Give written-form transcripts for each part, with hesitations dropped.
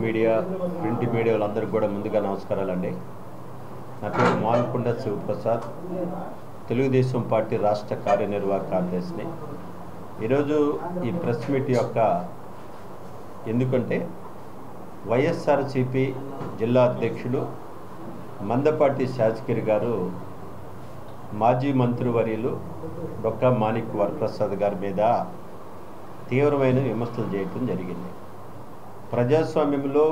Media print media వాళ్ళందరికీ కూడా ముందుగా నమస్కారాలండి. నా పేరు మాన్కొండ శివప్రసాద్, తెలుగుదేశం పార్టీ రాష్ట్ర కార్యనిర్వాహక కార్యదర్శిని. ఈరోజు ఈ ప్రెస్ మీట్ ఎందుకంటే వైఎస్ఆర్సీపీ జిల్లా అధ్యక్షులు మందపాటి శాసగిరి గారు మాజీ మంత్రివర్యులు డొక్కా మాణిక్ వరప్రసాద్ గారి మీద తీవ్రమైన విమర్శలు చేయటం జరిగింది. ప్రజాస్వామ్యంలో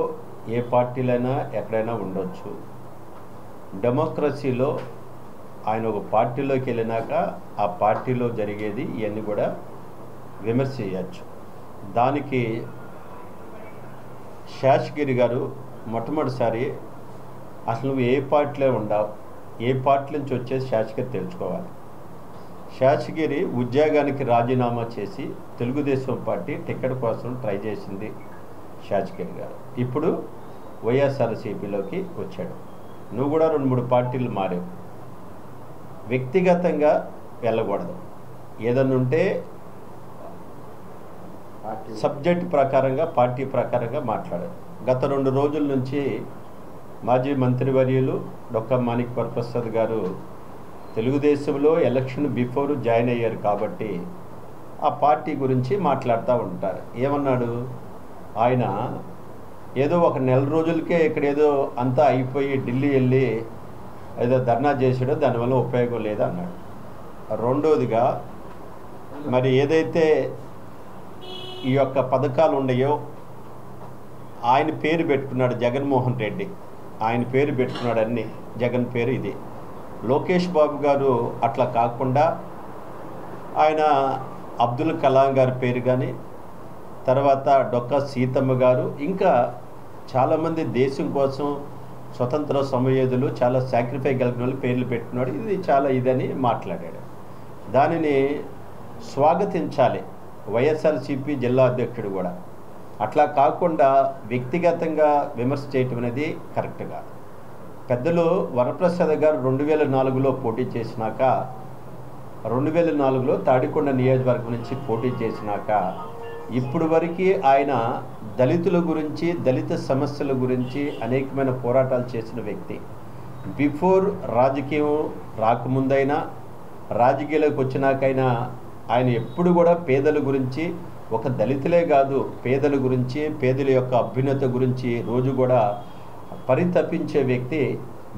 ఏ పార్టీలైనా ఎక్కడైనా ఉండొచ్చు. డెమోక్రసీలో ఆయన ఒక పార్టీలోకి వెళ్ళినాక ఆ పార్టీలో జరిగేది ఇవన్నీ కూడా విమర్శ చేయచ్చు. దానికి శాసగిరి గారు మొట్టమొదటిసారి అసలు నువ్వు ఏ పార్టీలో ఉండవు, ఏ పార్టీ నుంచి వచ్చేసి శాసగిరి తెలుసుకోవాలి. శాసగిరి ఉద్యోగానికి రాజీనామా చేసి తెలుగుదేశం పార్టీ టికెట్ కోసం ట్రై చేసింది శాసగిరి గారు. ఇప్పుడు వైఎస్ఆర్సీపీలోకి వచ్చాడు. నువ్వు కూడా 2-3 పార్టీలు మారావు. వ్యక్తిగతంగా వెళ్ళకూడదు. ఏదన్నా ఉంటే సబ్జెక్ట్ ప్రకారంగా పార్టీ ప్రకారంగా మాట్లాడారు. గత 2 రోజుల నుంచి మాజీ మంత్రివర్యులు డొక్కా మాణిక్ వరప్రసాద్ గారు తెలుగుదేశంలో ఎలక్షన్ బిఫోర్ జాయిన్ అయ్యారు కాబట్టి ఆ పార్టీ గురించి మాట్లాడుతూ ఉంటారు. ఏమన్నాడు ఆయన, ఏదో ఒక నెల రోజులకే ఇక్కడ ఏదో అంతా అయిపోయి ఢిల్లీ వెళ్ళి ఏదో ధర్నా చేసాడో దానివల్ల ఉపయోగం లేదన్నాడు. రెండోదిగా మరి ఏదైతే ఈ యొక్క పథకాలు ఉన్నాయో ఆయన పేరు పెట్టుకున్నాడు, జగన్మోహన్ రెడ్డి ఆయన పేరు పెట్టుకున్నాడు, అన్ని జగన్ పేరు ఇది. లోకేష్ బాబు గారు అట్లా కాకుండా ఆయన అబ్దుల్ కలాం గారి పేరు కానీ, తర్వాత డొక్కా సీతమ్మ గారు, ఇంకా చాలామంది దేశం కోసం స్వతంత్ర సమయోధులు చాలా సాక్రిఫై కలిగిన వాళ్ళు పేర్లు పెట్టుకున్నాడు. ఇది చాలా ఇదని మాట్లాడాడు. దానిని స్వాగతించాలి వైఎస్ఆర్సీపీ జిల్లా అధ్యక్షుడు కూడా. అట్లా కాకుండా వ్యక్తిగతంగా విమర్శ చేయటం అనేది కరెక్ట్ కాదు. పెద్దలు వరప్రసాద్ గారు 2004లో పోటీ చేసినాక, 2004లో తాడికొండ నియోజకవర్గం నుంచి పోటీ చేసినాక ఇప్పుడు వరకు ఆయన దళితుల గురించి, దళిత సమస్యల గురించి అనేకమైన పోరాటాలు చేసిన వ్యక్తి. బిఫోర్ రాజకీయం రాకముందైనా రాజకీయాలకు వచ్చినాకైనా ఆయన ఎప్పుడు కూడా పేదల గురించి, ఒక దళితులే కాదు పేదల గురించి, పేదల యొక్క అభ్యున్నత గురించి రోజు కూడా పరితపించే వ్యక్తి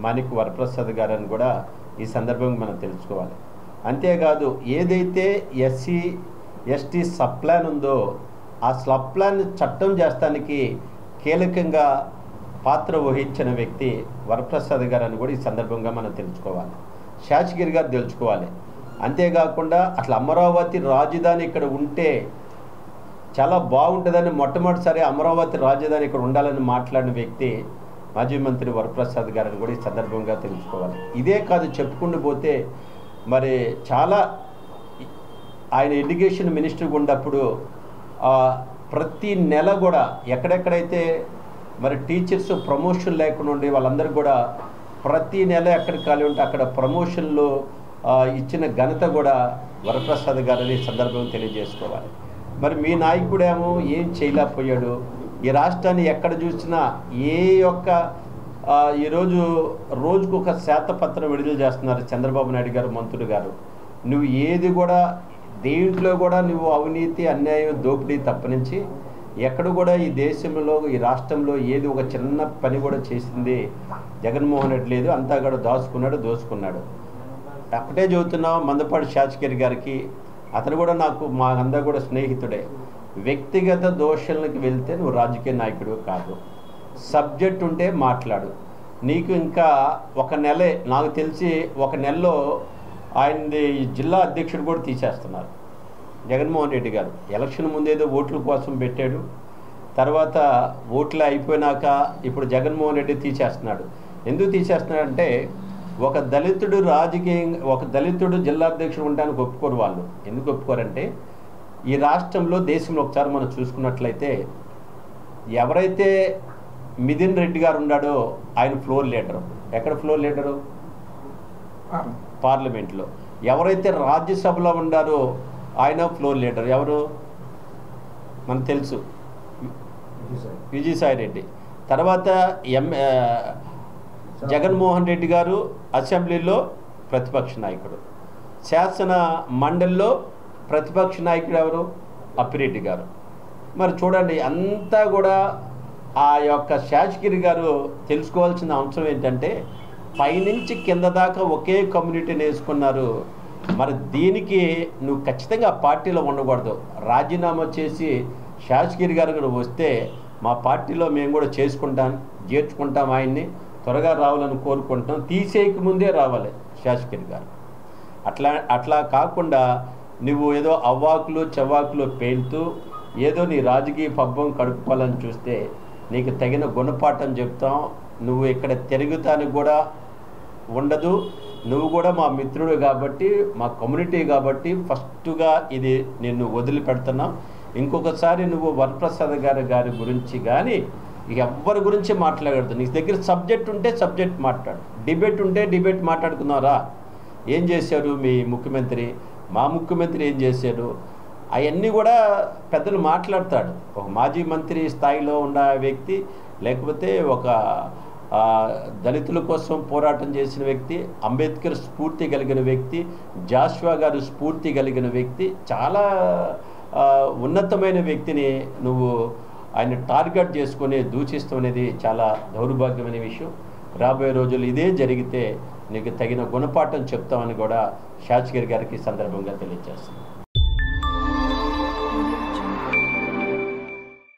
మాణిక్ వరప్రసాద్ గారని కూడా ఈ సందర్భంగా మనం తెలుసుకోవాలి. అంతేకాదు ఏదైతే ఎస్సీ ఎస్టీ సబ్ ప్లాన్ ఉందో ఆ సబ్ ప్లాన్ చట్టం చేస్తానికి కీలకంగా పాత్ర వహించిన వ్యక్తి వరప్రసాద్ గారు అని కూడా ఈ సందర్భంగా మనం తెలుసుకోవాలి. శాసగిరి గారు తెలుసుకోవాలి. అంతేకాకుండా అట్లా అమరావతి రాజధాని ఇక్కడ ఉంటే చాలా బాగుంటుందని మొట్టమొదటిసారి అమరావతి రాజధాని ఇక్కడ ఉండాలని మాట్లాడిన వ్యక్తి మాజీ మంత్రి వరప్రసాద్ గారిని కూడా ఈ సందర్భంగా తెలుసుకోవాలి. ఇదే కాదు, చెప్పుకుంటూ పోతే మరి చాలా ఆయన ఎడ్యుకేషన్ మినిస్టర్గా ఉన్నప్పుడు ప్రతి నెల కూడా ఎక్కడెక్కడైతే మరి టీచర్స్ ప్రమోషన్ లేకుండా ఉండి వాళ్ళందరూ కూడా ప్రతి నెల ఎక్కడికి ఖాళీ ఉంటే అక్కడ ప్రమోషన్లు ఇచ్చిన ఘనత కూడా వరప్రసాద్ గారిని సందర్భంగా తెలియజేసుకోవాలి. మరి మీ నాయకుడేమో ఏం చేయలేకపోయాడు. ఈ రాష్ట్రాన్ని ఎక్కడ చూసినా ఏ యొక్క ఈరోజు రోజుకు ఒక శ్వేతపత్రం విడుదల చేస్తున్నారు చంద్రబాబు నాయుడు గారు, మంత్రులు గారు. నువ్వు ఏది కూడా దేంట్లో కూడా నువ్వు అవినీతి, అన్యాయం, దోపిడీ తప్పనించి ఎక్కడ కూడా ఈ దేశంలో, ఈ రాష్ట్రంలో ఏది ఒక చిన్న పని కూడా చేసింది జగన్మోహన్ రెడ్డి లేదు. అంతా కూడా దోసుకున్నాడు. అక్కడే చెబుతున్నాం మందపాటి శాసగిరి గారికి. అతను కూడా నాకు మా అందరూ కూడా స్నేహితుడే. వ్యక్తిగత దోషాలకు వెళ్తే నువ్వు రాజకీయ నాయకుడు కాదు. సబ్జెక్ట్ ఉంటే మాట్లాడు. నీకు ఇంకా ఒక నెలే, నాకు తెలిసి ఒక నెలలో ఆయనది జిల్లా అధ్యక్షుడు కూడా తీసేస్తున్నారు. జగన్మోహన్ రెడ్డి గారు ఎలక్షన్ ముందేదో ఓట్ల కోసం పెట్టాడు. తర్వాత ఓట్లు అయిపోయినాక ఇప్పుడు జగన్మోహన్ రెడ్డి తీసేస్తున్నాడు. ఎందుకు తీసేస్తున్నాడంటే ఒక దళితుడు జిల్లా అధ్యక్షుడు ఉండడానికి ఒప్పుకోరు వాళ్ళు. ఎందుకు ఒప్పుకోరంటే ఈ రాష్ట్రంలో, దేశంలో ఒకసారి మనం చూసుకున్నట్లయితే ఎవరైతే మిథున్ రెడ్డి గారు ఉన్నాడో ఆయన ఫ్లోర్ లీడరు. ఎక్కడ ఫ్లోర్ లీడరు? పార్లమెంట్లో. ఎవరైతే రాజ్యసభలో ఉన్నారో ఆయన ఫ్లోర్ లీడర్. ఎవరు మనకు తెలుసు, విజయసాయి రెడ్డి. తర్వాత జగన్మోహన్ రెడ్డి గారు అసెంబ్లీలో ప్రతిపక్ష నాయకుడు, శాసన మండలిలో ప్రతిపక్ష నాయకుడు ఎవరు? అప్పిరెడ్డి గారు. మరి చూడండి, అంతా కూడా ఆ యొక్క శేషగిరి గారు తెలుసుకోవాల్సిన అంశం ఏంటంటే పైనుంచి కింద దాకా ఒకే కమ్యూనిటీని వేసుకున్నారు. మరి దీనికి నువ్వు ఖచ్చితంగా పార్టీలో ఉండకూడదు. రాజీనామా చేసి శేషగిరి గారు వస్తే మా పార్టీలో మేము కూడా చేర్చుకుంటాం, ఆయన్ని త్వరగా రావాలని కోరుకుంటాం, తీసేయక ముందే రావాలి శేషగిరి గారు. అట్లా కాకుండా నువ్వు ఏదో అవ్వాకులు చవ్వాకులు పేలుతూ ఏదో నీ రాజకీయ పబ్బం కడుపుకోవాలని చూస్తే నీకు తగిన గుణపాఠం చెప్తాం. నువ్వు ఇక్కడ తిరుగుతానికి కూడా ఉండదు. నువ్వు కూడా మా మిత్రుడు కాబట్టి, మా కమ్యూనిటీ కాబట్టి ఫస్ట్గా ఇది నిన్ను వదిలిపెడుతున్నాం. ఇంకొకసారి నువ్వు వరప్రసాద్ గారి గురించి కానీ ఎవ్వరి గురించి మాట్లాడదు. నీ దగ్గర సబ్జెక్ట్ ఉంటే సబ్జెక్ట్ మాట్లాడు, డిబేట్ ఉంటే డిబేట్ మాట్లాడుకున్నారా? ఏం చేశారు మీ ముఖ్యమంత్రి, మా ముఖ్యమంత్రి ఏం చేశాడు, అవన్నీ కూడా పెద్దలు మాట్లాడతాడు. ఒక మాజీ మంత్రి స్థాయిలో ఉన్న వ్యక్తి, లేకపోతే ఒక దళితుల కోసం పోరాటం చేసిన వ్యక్తి, అంబేద్కర్ స్ఫూర్తి కలిగిన వ్యక్తి, జాషువా గారు స్ఫూర్తి కలిగిన వ్యక్తి, చాలా ఉన్నతమైన వ్యక్తిని నువ్వు ఆయన టార్గెట్ చేసుకుని దూషిస్తున్నది చాలా దౌర్భాగ్యమైన విషయం. రాబోయే రోజులు ఇదే జరిగితే నీకు తగిన గుణపాఠం చెప్తామని కూడా శేషగిరి గారికి సందర్భంగా తెలియజేస్తాను.